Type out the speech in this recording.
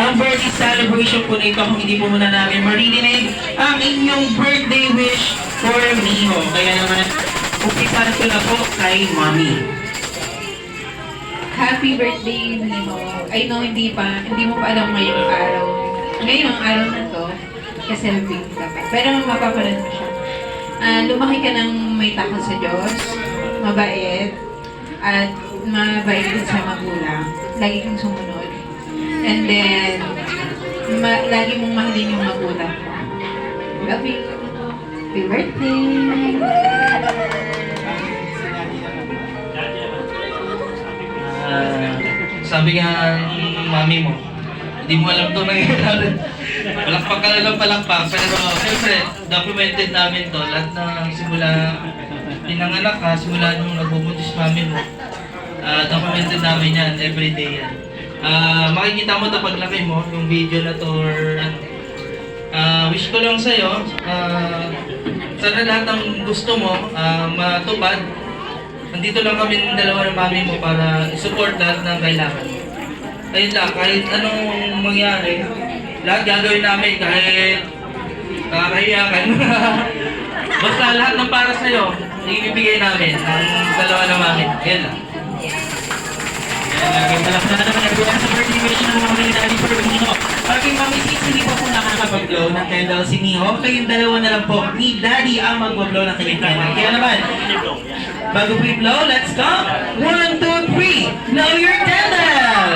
ang birthday celebration po na ito kung hindi po muna namin maririnig ang inyong birthday wish for Miho. Kaya naman, umpisan ko na po kay Mommy. Happy birthday, Nemo. I know hindi mo pa alam ngayong araw. Ngayong araw na to, kasi-celebrate ka pa. Pero mapapanood mo siya. Lumaki ka ng may takot sa Diyos, mabait, at mabait din sa magulang. Lagi kang sumunod. And then, lagi mong mahalin yung magulang mo. Love you. Happy birthday! Sabi nga ng mami mo, hindi mo alam ito nangyayari. Palakpak ka na lang palakpak. Pero siyempre, documented namin to. Lahat ng simula pinanganak ka, simula nung nagbubuntis mami mo. Documented namin yan, everyday yan. Makikita mo ito paglaki mo, yung video na to or wish ko lang sa'yo, sana lahat ng gusto mo matupad. Nandito lang kami ng dalawa ng mami mo para i-support lahat ng kailangan. Ayun lang, kahit anong mangyari, lahat gagawin namin kahit nakakahiya ka. Basta lahat ng para sa'yo, ibibigay namin ang dalawa ng mami. Yan lang. Palakpakan naman everyone sa birthday wish ng Mommy and Daddy for Miho. Pagking Mommy Sis, hindi pa po nakakapag-blow ng candle si Miho. Kayong dalawa na lang po ni Daddy ang mag-blow ng kanyang candle. Kaya naman, bago po i-blow, let's go! 1, 2, 3! Blow your candle!